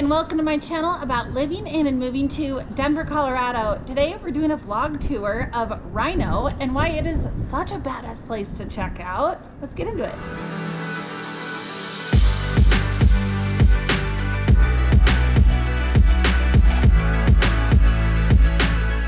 and welcome to my channel about living in and moving to Denver, Colorado. Today we're doing a vlog tour of Rino and why it is such a badass place to check out. Let's get into it.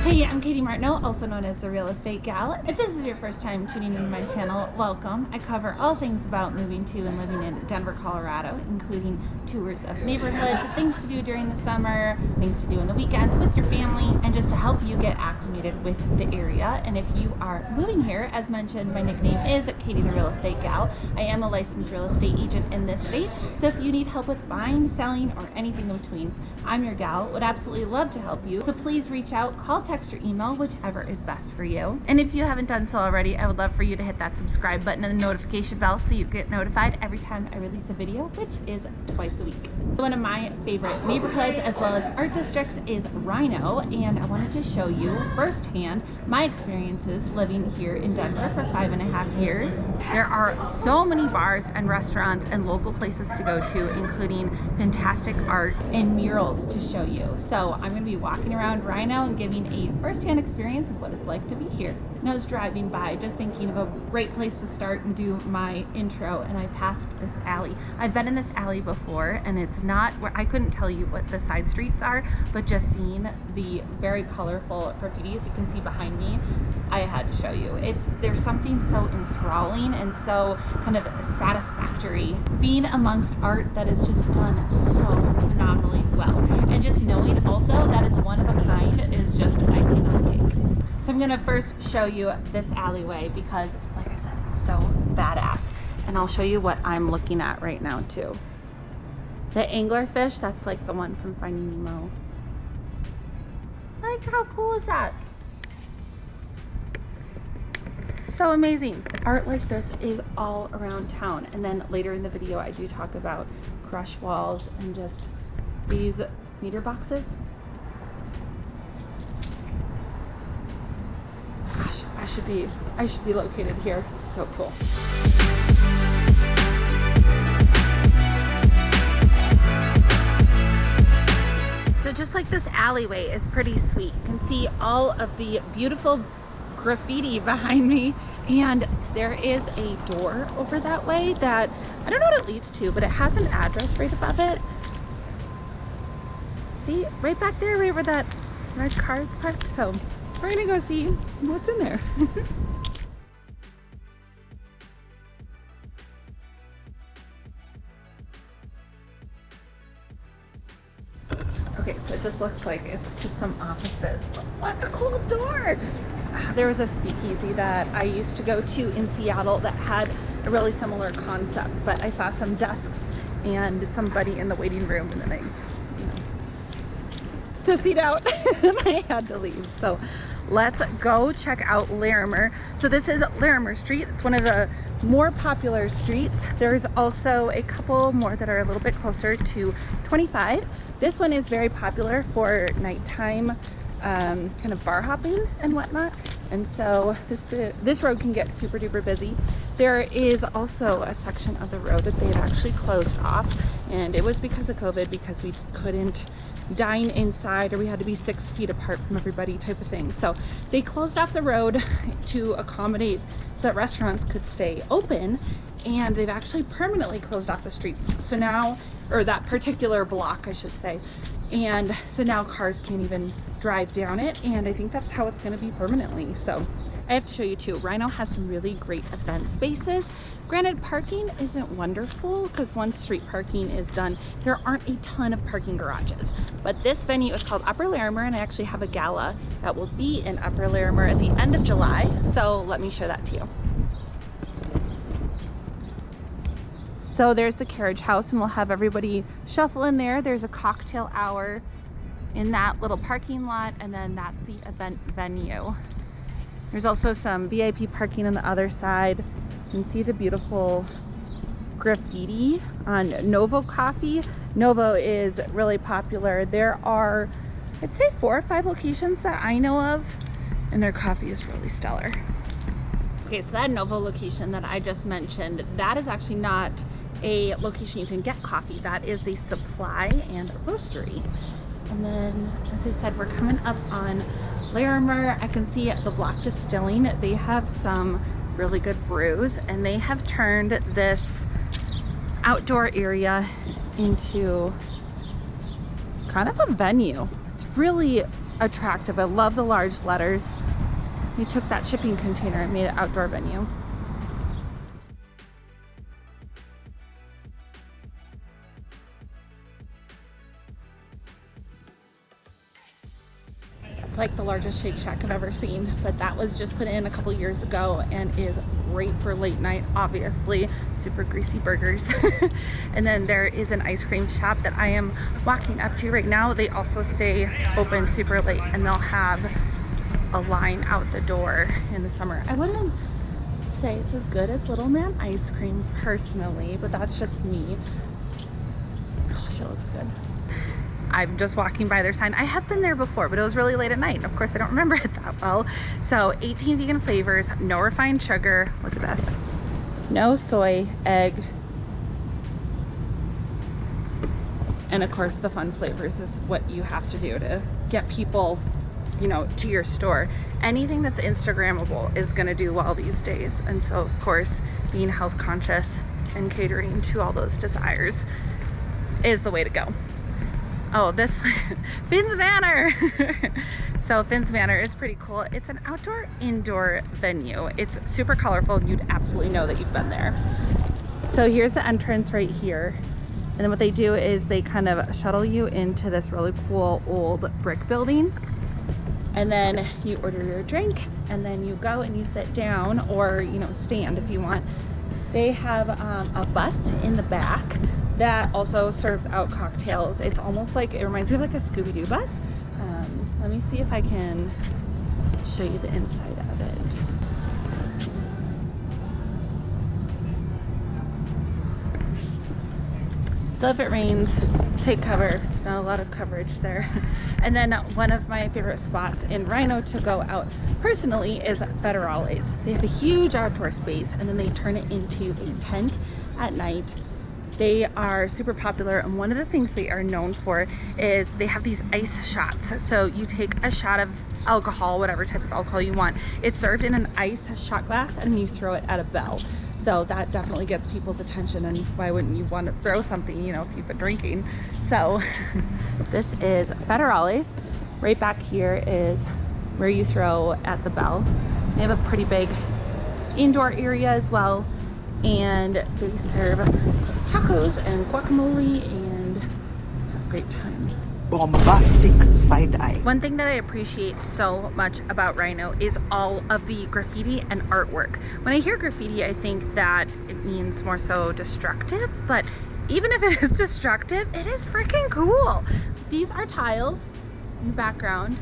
Hey, I'm Katie Martineau, also known as the Real Estate Gal. If this is your first time tuning into my channel, welcome. I cover all things about moving to and living in Denver, Colorado, including tours of neighborhoods, things to do during the summer, things to do on the weekends with your family, and just to help you get acclimated with the area. And if you are moving here, as mentioned, my nickname is Katie the Real Estate Gal. I am a licensed real estate agent in this state, so if you need help with buying, selling, or anything in between, I'm your gal. Would absolutely love to help you. So please reach out, call, text, or email, whichever is best for you. And if you haven't done so already, I would love for you to hit that subscribe button and the notification bell so you get notified every time I release a video, which is twice a week. One of my favorite neighborhoods as well as art districts is Rino, and I wanted to show you firsthand my experiences living here in Denver for 5.5 years. There are so many bars and restaurants and local places to go to, including fantastic art and murals to show you. So I'm going to be walking around Rino and giving a first-hand experience of what it's like to be here. And I was driving by just thinking of a great place to start and do my intro, and I passed this alley. I've been in this alley before, and it's not where I couldn't tell you what the side streets are, but just seeing the very colorful graffiti as you can see behind me, I had to show you. There's something so enthralling and so kind of satisfactory being amongst art that is just done so phenomenally well, and just knowing also that it's one of a kind is just icing on the cake. So I'm gonna first show you this alleyway because, like I said, it's so badass. And I'll show you what I'm looking at right now too. The anglerfish, that's like the one from Finding Nemo. Like, how cool is that? So amazing. Art like this is all around town. And then later in the video, I do talk about crush walls and just these meter boxes. Gosh, I should be located here. It's so cool. So just like this alleyway is pretty sweet. You can see all of the beautiful graffiti behind me, and there is a door over that way that I don't know what it leads to, but it has an address right above it. See, right back there, right where that red car is parked. So we're gonna go see what's in there. Okay, so it just looks like it's just some offices, but what a cool door. There was a speakeasy that I used to go to in Seattle that had a really similar concept, but I saw some desks and somebody in the waiting room, and then I sissied out and I had to leave. So let's go check out Larimer. So this is Larimer Street. It's one of the more popular streets. There's also a couple more that are a little bit closer to 25. This one is very popular for nighttime kind of bar hopping and whatnot, and so this road can get super duper busy. There is also a section of the road that they had actually closed off, and it was because of COVID, because we couldn't dine inside, or we had to be 6 feet apart from everybody type of thing. So they closed off the road to accommodate so that restaurants could stay open, and they've actually permanently closed off the streets. So now, or that particular block I should say, and so now cars can't even drive down it, and I think that's how it's going to be permanently. So I have to show you too, Rino has some really great event spaces. Granted, parking isn't wonderful because once street parking is done, there aren't a ton of parking garages. But this venue is called Upper Larimer, and I actually have a gala that will be in Upper Larimer at the end of July. So let me show that to you. So there's the carriage house, and we'll have everybody shuffle in there. There's a cocktail hour in that little parking lot, and then that's the event venue. There's also some VIP parking on the other side. You can see the beautiful graffiti on Novo Coffee. Novo is really popular. There are, I'd say 4 or 5 locations that I know of, and their coffee is really stellar. Okay, so that Novo location that I just mentioned, that is actually not a location you can get coffee. That is the Supply and Roastery. And then, as I said, we're coming up on Larimer. I can see the Block Distilling. They have some really good brews, and they have turned this outdoor area into kind of a venue. It's really attractive. I love the large letters. We took that shipping container and made it outdoor venue. It's like the largest Shake Shack I've ever seen, but that was just put in a couple years ago and is great for late night, obviously. Super greasy burgers. And then there is an ice cream shop that I am walking up to right now. They also stay open super late, and they'll have a line out the door in the summer. I wouldn't say it's as good as Little Man ice cream personally, but that's just me. Gosh, it looks good. I'm just walking by their sign. I have been there before, but it was really late at night. And of course, I don't remember it that well. So 18 vegan flavors, no refined sugar. Look at this. No soy, egg. And of course, the fun flavors is what you have to do to get people, you know, to your store. Anything that's Instagrammable is gonna do well these days. And so of course, being health conscious and catering to all those desires is the way to go. Oh, this Finn's Manor. So Finn's Manor is pretty cool. It's an outdoor indoor venue. It's super colorful, and you'd absolutely know that you've been there. So here's the entrance right here. And then what they do is they kind of shuttle you into this really cool old brick building. And then you order your drink, and then you go and you sit down, or, you know, stand if you want. They have a bus in the back that also serves out cocktails. It's almost like, it reminds me of like a Scooby-Doo bus. Let me see if I can show you the inside of it. So if it rains, take cover. There's not a lot of coverage there. And then one of my favorite spots in Rino to go out personally is Federales. They have a huge outdoor space, and then they turn it into a tent at night. They are super popular, and one of the things they are known for is they have these ice shots. So you take a shot of alcohol, whatever type of alcohol you want. It's served in an ice shot glass, and you throw it at a bell. So that definitely gets people's attention, and why wouldn't you want to throw something, you know, if you've been drinking? So this is Federales. Right back here is where you throw at the bell. They have a pretty big indoor area as well, and they serve tacos and guacamole and have a great time. Bombastic side eye. One thing that I appreciate so much about Rino is all of the graffiti and artwork. When I hear graffiti, I think that it means more so destructive, but even if it is destructive, it is freaking cool. These are tiles in the background.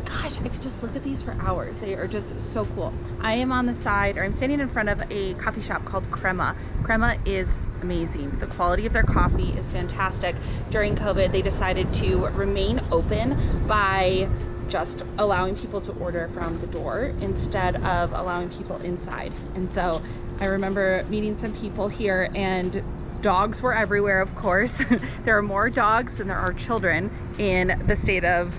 Gosh, I could just look at these for hours. They are just so cool. I am on the side, or I'm standing in front of a coffee shop called Crema. Crema is amazing. The quality of their coffee is fantastic. During COVID, they decided to remain open by just allowing people to order from the door instead of allowing people inside. And so I remember meeting some people here, and dogs were everywhere, of course. There are more dogs than there are children in the state of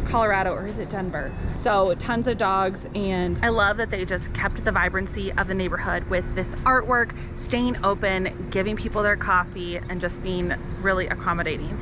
Colorado, or is it Denver? So tons of dogs, and I love that they just kept the vibrancy of the neighborhood with this artwork, staying open, giving people their coffee, and just being really accommodating.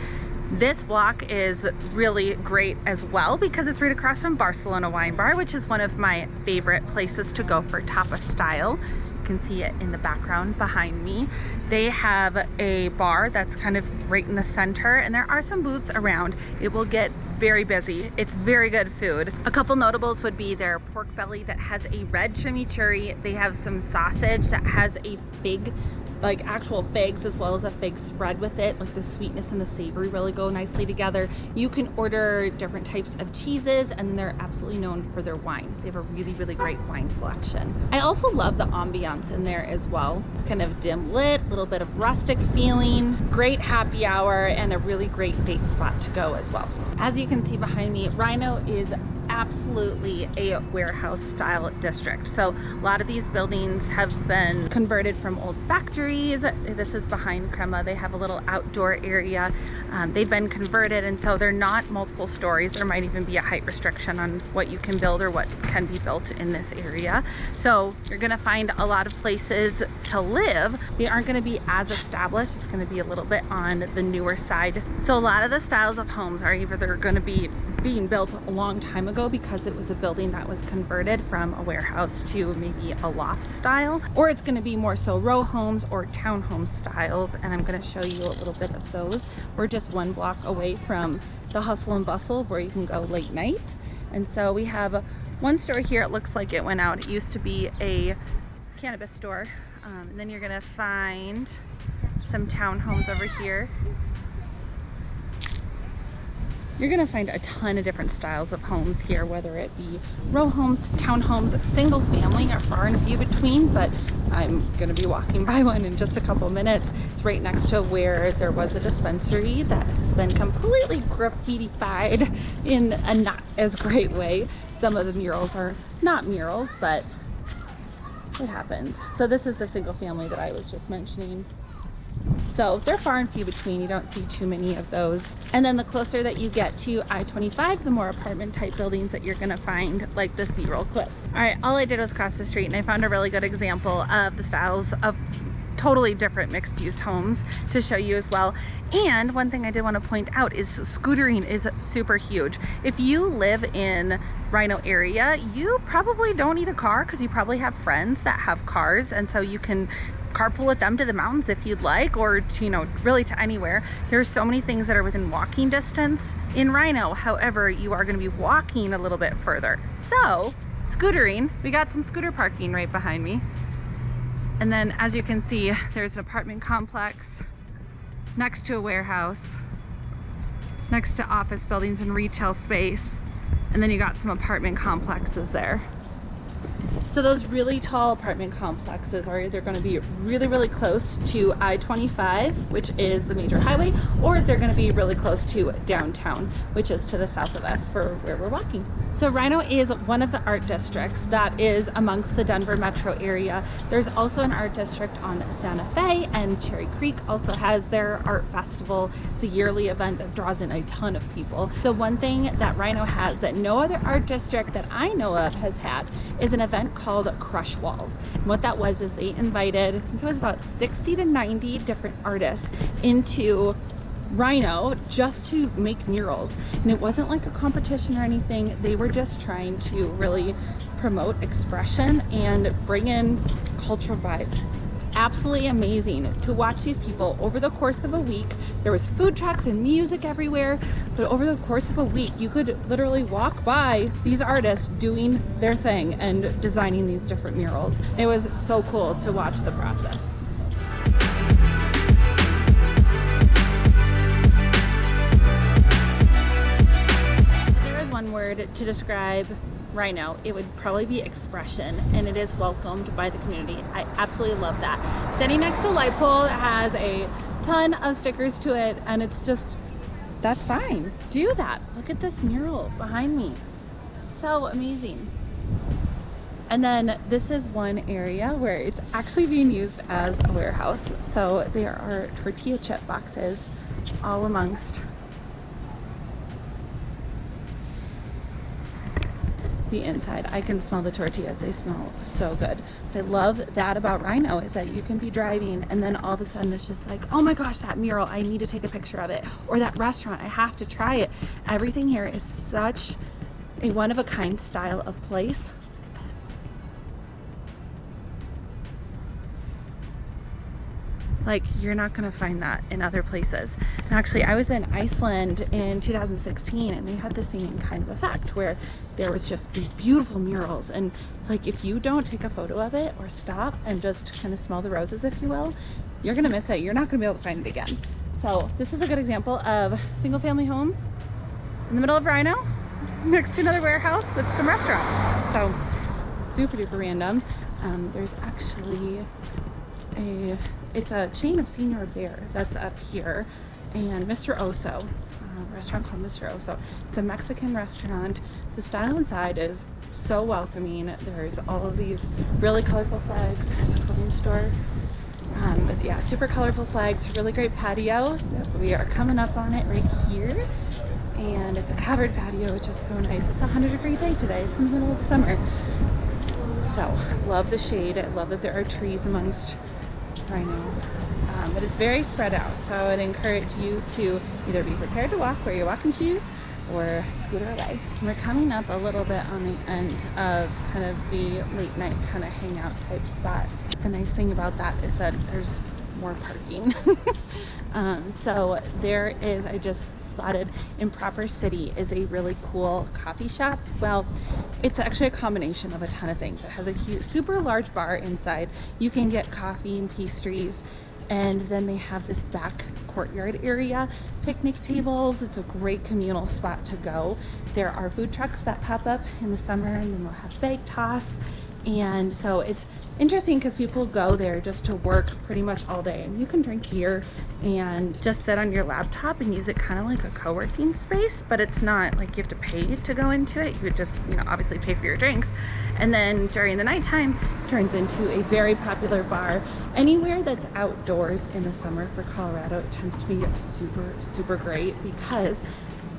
This block is really great as well because it's right across from Barcelona Wine Bar, which is one of my favorite places to go for tapas style. You can see it in the background behind me. They have a bar that's kind of right in the center, and there are some booths around. It will get very busy. It's very good food. A couple notables would be their pork belly that has a red chimichurri. They have some sausage that has a fig like actual figs as well as a fig spread with it. Like the sweetness and the savory really go nicely together. You can order different types of cheeses, and they're absolutely known for their wine. They have a really, really great wine selection. I also love the ambiance in there as well. It's kind of dim lit, a little bit of rustic feeling, great happy hour, and a really great date spot to go as well. As you can see behind me, Rino is absolutely a warehouse style district. So a lot of these buildings have been converted from old factories. This is behind Crema. They have a little outdoor area. They've been converted, and so they're not multiple stories. There might even be a height restriction on what you can build or what can be built in this area. So you're gonna find a lot of places to live. They aren't gonna be as established. It's gonna be a little bit on the newer side. So a lot of the styles of homes are either they're gonna be being built a long time ago because it was a building that was converted from a warehouse to maybe a loft style, or it's going to be more so row homes or townhome styles, and I'm going to show you a little bit of those. We're just one block away from the hustle and bustle where you can go late night, and so we have one store here. It looks like it went out. It used to be a cannabis store, and then you're going to find some townhomes over here. You're gonna find a ton of different styles of homes here, whether it be row homes, townhomes, single family are far and few between, but I'm gonna be walking by one in just a couple minutes. It's right next to where there was a dispensary that has been completely graffitified in a not as great way. Some of the murals are not murals, but it happens. So this is the single family that I was just mentioning. So they're far and few between. You don't see too many of those. And then the closer that you get to I-25, the more apartment type buildings that you're gonna find, like this B-roll clip. All right, all I did was cross the street and I found a really good example of the styles of totally different mixed use homes to show you as well. And one thing I did want to point out is scootering is super huge. If you live in Rino area, you probably don't need a car because you probably have friends that have cars, and so you can carpool with them to the mountains if you'd like, or to, you know, really to anywhere. There's so many things that are within walking distance in Rino. However, you are going to be walking a little bit further. So scootering, we got some scooter parking right behind me. And then as you can see, there's an apartment complex next to a warehouse, next to office buildings and retail space. And then you got some apartment complexes there. So those really tall apartment complexes are either going to be really, really close to I-25, which is the major highway, or they're going to be really close to downtown, which is to the south of us for where we're walking. So Rino is one of the art districts that is amongst the Denver metro area. There's also an art district on Santa Fe, and Cherry Creek also has their art festival. It's a yearly event that draws in a ton of people. So one thing that Rino has that no other art district that I know of has had is an event called Crush Walls. And what that was is they invited, I think it was about 60 to 90 different artists into Rino just to make murals. And it wasn't like a competition or anything. They were just trying to really promote expression and bring in cultural vibes. Absolutely amazing to watch these people over the course of a week. There was food trucks and music everywhere, but over the course of a week you could literally walk by these artists doing their thing and designing these different murals. It was so cool to watch the process. If there is one word to describe Rino, it would probably be expression, and it is welcomed by the community. I absolutely love that. Standing next to a light pole that has a ton of stickers to it, and it's just, that's fine. Do that. Look at this mural behind me. So amazing. And then this is one area where it's actually being used as a warehouse. So there are tortilla chip boxes all amongst the inside. I can smell the tortillas. They smell so good. What I love that about Rino is that you can be driving and then all of a sudden it's just like, oh my gosh, that mural, I need to take a picture of it. Or that restaurant, I have to try it. Everything here is such a one-of-a-kind style of place. Look at this. Like, you're not gonna find that in other places. And actually, I was in Iceland in 2016 and they had the same kind of effect where there was just these beautiful murals, and it's like if you don't take a photo of it or stop and just kind of smell the roses, if you will, you're gonna miss it. You're not gonna be able to find it again. So this is a good example of single family home in the middle of Rino, next to another warehouse with some restaurants. So super duper random. There's actually it's a chain of Senior Bear that's up here, and Mr. Oso, a restaurant called Mr. Oso. It's a Mexican restaurant. The style inside is so welcoming. There's all of these really colorful flags. There's a clothing store. But yeah, super colorful flags, really great patio. We are coming up on it right here. And it's a covered patio, which is so nice. It's a 100-degree day today. It's in the middle of summer. So, love the shade. I love that there are trees amongst Rino. But it's very spread out. So I would encourage you to either be prepared to walk, wear your walking shoes, or scooter away. We're coming up a little bit on the end of kind of the late night kind of hangout type spot. The nice thing about that is that there's more parking. So there is, I just spotted Improper City is a really cool coffee shop. Well, it's actually a combination of a ton of things. It has a huge, super large bar inside. You can get coffee and pastries. And then they have this back courtyard area, picnic tables. It's a great communal spot to go. There are food trucks that pop up in the summer, and then they'll have bag toss. And so it's interesting because people go there just to work pretty much all day. And you can drink beer and just sit on your laptop and use it kind of like a co-working space, but it's not like you have to pay to go into it. You would just, you know, obviously pay for your drinks. And then during the nighttime, turns into a very popular bar. Anywhere that's outdoors in the summer for Colorado, it tends to be super, super great because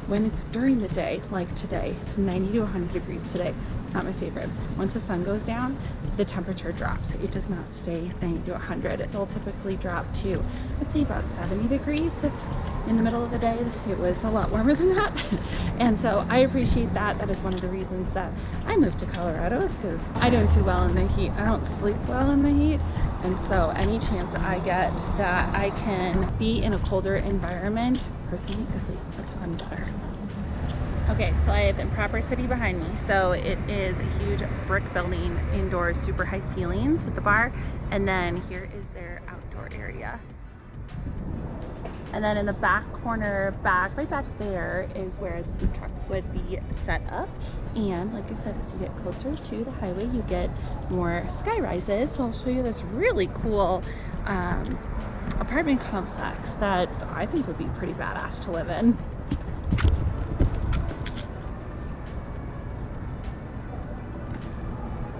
when it's during the day, like today, it's 90 to 100 degrees today. Not my favorite. Once the sun goes down, the temperature drops. It does not stay 90 to 100. It'll typically drop to, let's say, about 70 degrees if in the middle of the day it was a lot warmer than that. And so I appreciate that. That is one of the reasons that I moved to Colorado, is because I don't do well in the heat. I don't sleep well in the heat. And so any chance I get that I can be in a colder environment, personally, I sleep a ton better. Okay, so I have Improper City behind me. So it is a huge brick building, indoors, super high ceilings with the bar. And then here is their outdoor area. And then in the back corner, right back there is where the food trucks would be set up. And like I said, as you get closer to the highway, you get more sky rises. So I'll show you this really cool apartment complex that I think would be pretty badass to live in.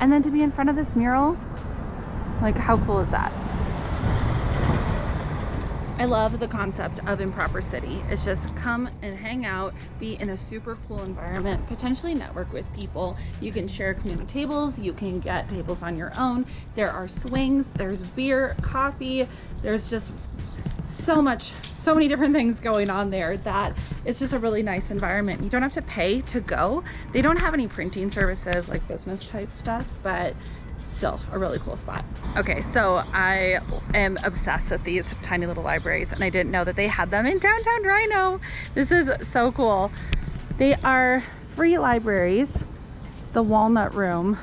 And then to be in front of this mural, like how cool is that? I love the concept of Improper City. It's just come and hang out, be in a super cool environment, potentially network with people. You can share communal tables, you can get tables on your own. There are swings, there's beer, coffee, there's just so many different things going on there that it's just a really nice environment. You don't have to pay to go. They don't have any printing services like business type stuff, but still a really cool spot. Okay, so I am obsessed with these tiny little libraries, and I didn't know that they had them in downtown Rino. This is so cool. They are free libraries. The Walnut Room,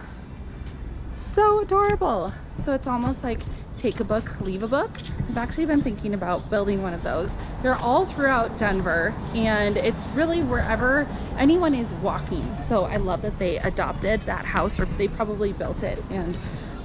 so adorable. So it's almost like take a book, leave a book. I've actually been thinking about building one of those. They're all throughout Denver, and it's really wherever anyone is walking. So I love that they adopted that house, or they probably built it and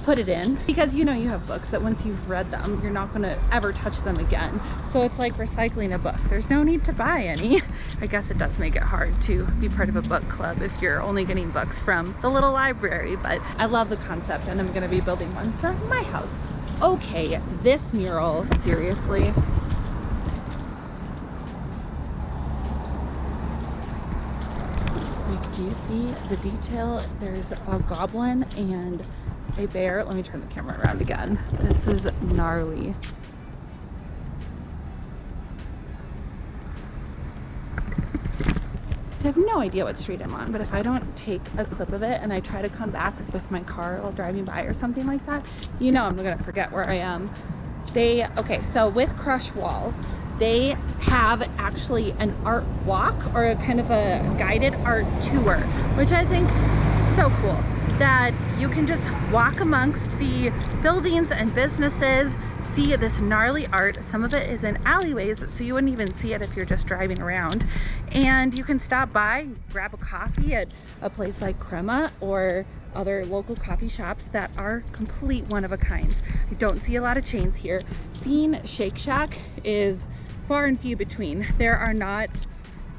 put it in, because you know you have books that once you've read them, you're not gonna ever touch them again. So it's like recycling a book. There's no need to buy any. I guess it does make it hard to be part of a book club if you're only getting books from the little library, but I love the concept, and I'm gonna be building one for my house. Okay, this mural, seriously. Like, do you see the detail? There's a goblin and a bear. Let me turn the camera around again. This is gnarly. I have no idea what street I'm on, but if I don't take a clip of it and I try to come back with my car while driving by or something like that, you know I'm gonna forget where I am. Okay, so with Crush Walls, they have actually an art walk, or a kind of a guided art tour, which I think is so cool. that you can just walk amongst the buildings and businesses, see this gnarly art. Some of it is in alleyways, so you wouldn't even see it if you're just driving around. And you can stop by, grab a coffee at a place like Crema or other local coffee shops that are complete one of a kind. I don't see a lot of chains here. Seeing Shake Shack is far and few between. There are not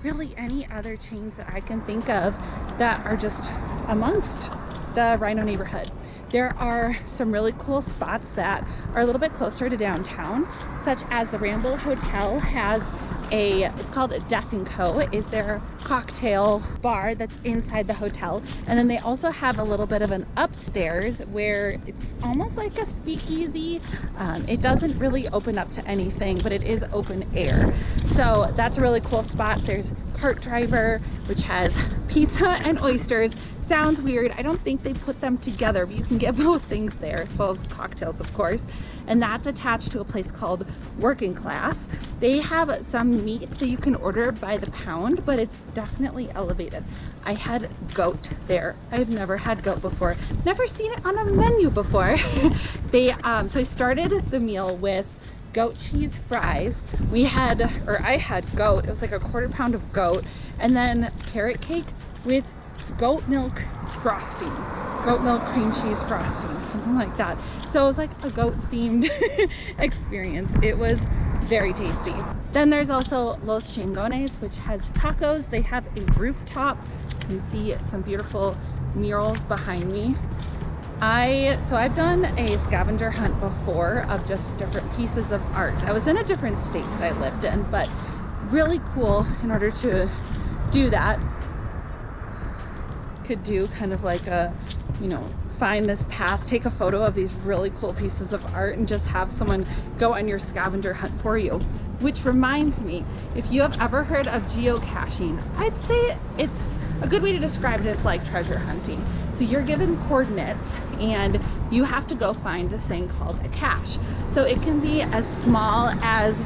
really any other chains that I can think of that are just amongst the Rino neighborhood. There are some really cool spots that are a little bit closer to downtown, such as the Ramble Hotel has it's called a Death & Co. is their cocktail bar that's inside the hotel. And then they also have a little bit of an upstairs where it's almost like a speakeasy. It doesn't really open up to anything, but it is open air. So that's a really cool spot. There's Cart Driver, which has pizza and oysters. Sounds weird. I don't think they put them together, but you can get both things there, as well as cocktails, of course. And that's attached to a place called Working Class. They have some meat that you can order by the pound, but it's definitely elevated. I had goat there. I've never had goat before. Never seen it on a menu before. So I started the meal with goat cheese fries. I had goat. It was like a quarter pound of goat, and then carrot cake with goat milk frosting, goat milk cream cheese frosting, something like that. So it was like a goat themed experience. It was very tasty. Then there's also Los Chingones, which has tacos. They have a rooftop. You can see some beautiful murals behind me. So I've done a scavenger hunt before of just different pieces of art. I was in a different state that I lived in, but really cool. In order to do that, could do kind of like a, find this path, take a photo of these really cool pieces of art and just have someone go on your scavenger hunt for you. Which reminds me, if you have ever heard of geocaching, I'd say it's a good way to describe it is like treasure hunting. So you're given coordinates and you have to go find this thing called a cache. So it can be as small as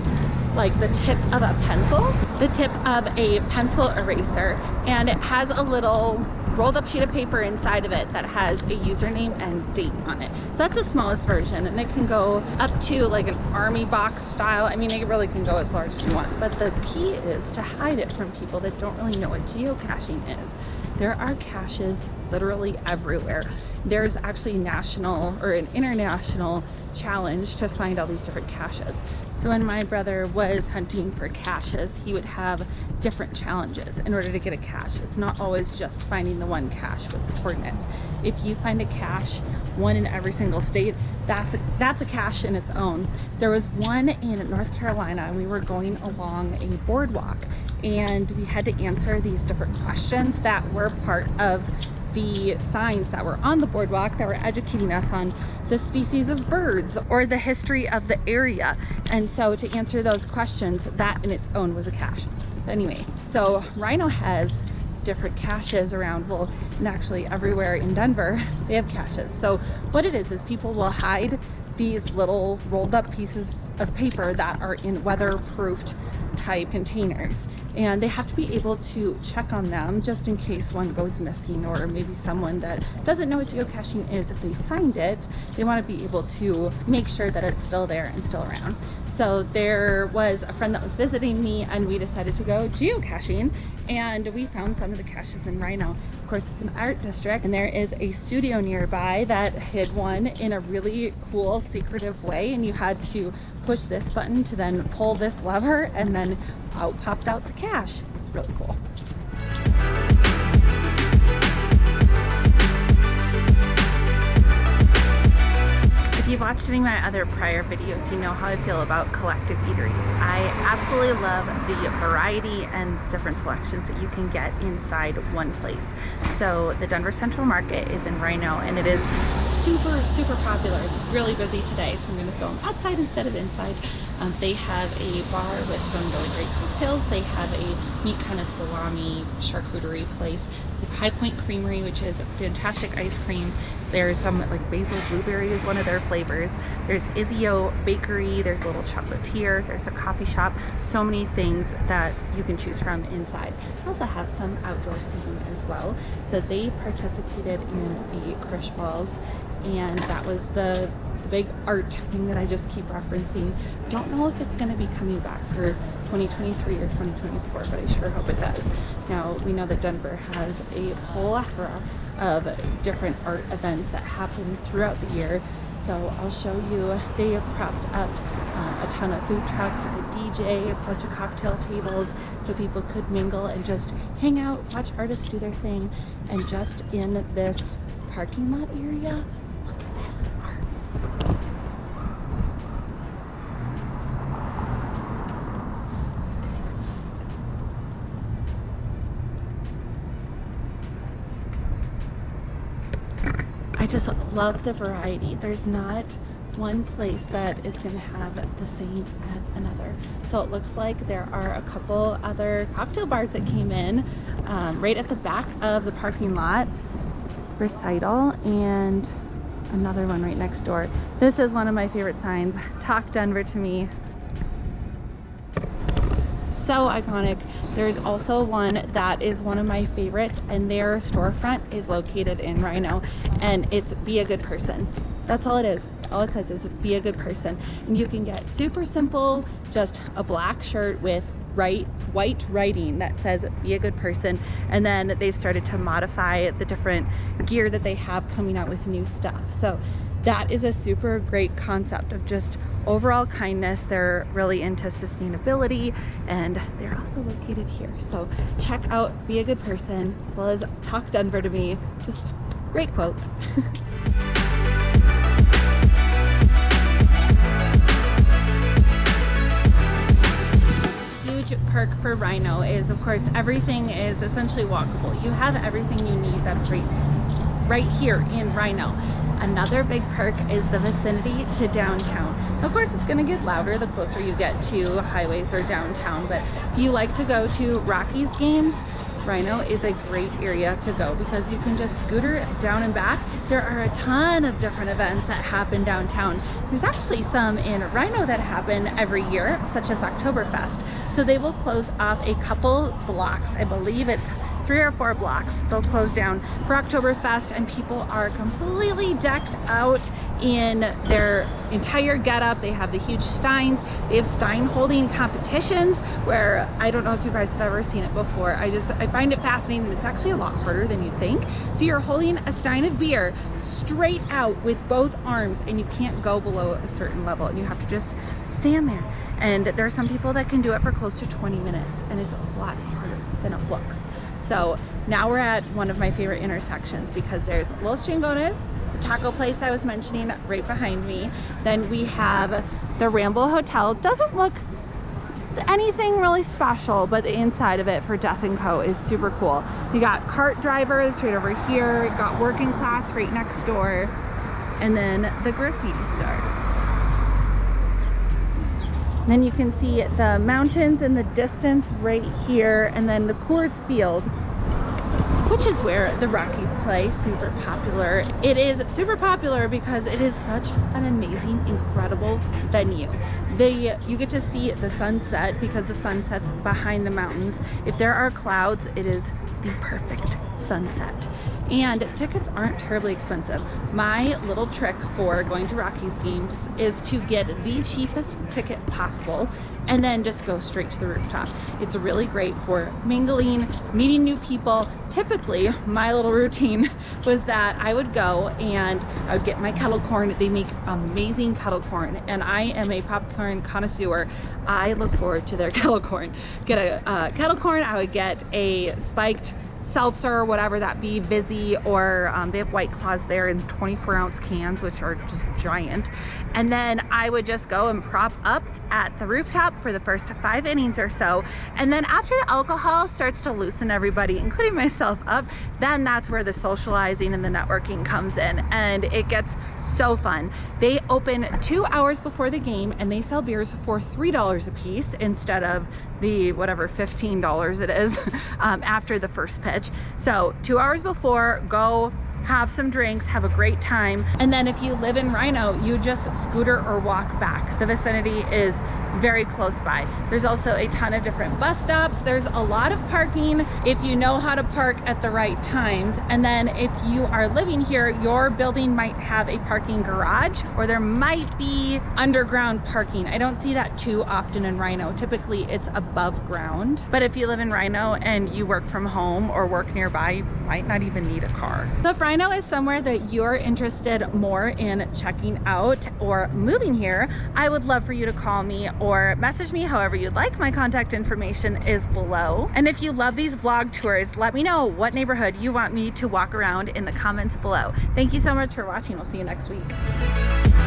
like the tip of a pencil, the tip of a pencil eraser, and it has a little rolled up sheet of paper inside of it that has a username and date on it. So that's the smallest version, and it can go up to like an army box style. I mean, it really can go as large as you want, but the key is to hide it from people that don't really know what geocaching is. There are caches literally everywhere. There's actually national or an international challenge to find all these different caches. So when my brother was hunting for caches, he would have different challenges in order to get a cache. It's not always just finding the one cache with the coordinates. If you find a cache, one in every single state, that's a cache in its own. There was one in North Carolina, and we were going along a boardwalk, and we had to answer these different questions that were part of the signs that were on the boardwalk that were educating us on the species of birds or the history of the area. And so to answer those questions, that in its own was a cache. Anyway, so Rino has different caches around, well, and actually everywhere in Denver they have caches. So what it is people will hide these little rolled up pieces of paper that are in weatherproofed type containers, and they have to be able to check on them just in case one goes missing, or maybe someone that doesn't know what geocaching is, if they find it, they want to be able to make sure that it's still there and still around. So there was a friend that was visiting me, and we decided to go geocaching, and we found some of the caches in Rino. Of course, it's an art district, and there is a studio nearby that hid one in a really cool, secretive way, and you had to push this button to then pull this lever, and then out popped out the cache. It's really cool. If you've watched any of my other prior videos, you know how I feel about collective eateries. I absolutely love the variety and different selections that you can get inside one place. So the Denver Central Market is in Rino, and it is super, super popular. It's really busy today, so I'm going to film outside instead of inside. They have a bar with some really great cocktails. They have a meat kind of salami charcuterie place. They have High Point Creamery, which is fantastic ice cream. There's some like basil blueberry is one of their flavors. There's Izio Bakery. There's a little chocolatier. There's a coffee shop. So many things that you can choose from inside. They also have some outdoor seating as well. So they participated in the Krish Balls, and that was the big art thing that I just keep referencing. Don't know if it's going to be coming back for 2023 or 2024, but I sure hope it does. Now, we know that Denver has a plethora of different art events that happen throughout the year. So I'll show you, they have propped up a ton of food trucks, a DJ, a bunch of cocktail tables, so people could mingle and just hang out, watch artists do their thing. And just in this parking lot area, look at this art. I just love the variety. There's not one place that is going to have the same as another. So it looks like there are a couple other cocktail bars that came in right at the back of the parking lot. Recital and another one right next door. This is one of my favorite signs. Talk Denver to me. So iconic. There's also one that is one of my favorites, and their storefront is located in Rino, and it's be a good person. That's all it is. All it says is be a good person. And you can get super simple, just a black shirt with white writing that says be a good person, and then they've started to modify the different gear that they have coming out with new stuff. So that is a super great concept of just overall kindness. They're really into sustainability, and they're also located here. So check out Be a Good Person, as well as Talk Denver to me. Just great quotes. Perk for Rino is, of course, everything is essentially walkable. You have everything you need that's right here in Rino. Another big perk is the vicinity to downtown. Of course, it's going to get louder the closer you get to highways or downtown, but if you like to go to Rockies games, Rino is a great area to go because you can just scooter down and back. There are a ton of different events that happen downtown. There's actually some in Rino that happen every year, such as Oktoberfest. So they will close off a couple blocks. I believe it's 3 or 4 blocks. They'll close down for Oktoberfest, and people are completely decked out in their entire getup. They have the huge steins. They have stein holding competitions where I don't know if you guys have ever seen it before. I find it fascinating. It's actually a lot harder than you'd think. So you're holding a stein of beer straight out with both arms, and you can't go below a certain level, and you have to just stand there. And there are some people that can do it for close to 20 minutes, and it's a lot harder than it looks. So now we're at one of my favorite intersections because there's Los Chingones, the taco place I was mentioning right behind me. Then we have the Ramble Hotel. Doesn't look anything really special, but the inside of it for Death & Co. is super cool. You got cart drivers right over here. You got working class right next door. And then the graffiti starts. And then you can see the mountains in the distance right here, and then the Coors Field, which is where the Rockies play. Super popular. It is super popular because it is such an amazing, incredible venue. You get to see the sunset because the sun sets behind the mountains. If there are clouds, it is the perfect sunset. And tickets aren't terribly expensive. My little trick for going to Rockies games is to get the cheapest ticket possible and then just go straight to the rooftop. It's really great for mingling, meeting new people. Typically, my little routine was that I would go and I would get my kettle corn. They make amazing kettle corn, and I am a popcorn connoisseur. I look forward to their kettle corn. Get a kettle corn, I would get a spiked seltzer, whatever that be, Vizzy, or they have White Claws there in 24-ounce cans, which are just giant. And then I would just go and prop up at the rooftop for the first 5 innings or so. And then after the alcohol starts to loosen everybody, including myself, up, then that's where the socializing and the networking comes in. And it gets so fun. They open 2 hours before the game and they sell beers for $3 a piece instead of the whatever $15 it is after the first pitch. So 2 hours before, go have some drinks, have a great time. And then if you live in Rino, you just scooter or walk back. The vicinity is very close by. There's also a ton of different bus stops. There's a lot of parking if you know how to park at the right times. And then if you are living here, your building might have a parking garage, or there might be underground parking. I don't see that too often in Rino. Typically it's above ground. But if you live in Rino and you work from home or work nearby, you might not even need a car. So if Rino is somewhere that you're interested more in checking out or moving here, I would love for you to call me or message me however you'd like. My contact information is below. And if you love these vlog tours, let me know what neighborhood you want me to walk around in the comments below. Thank you so much for watching. We'll see you next week.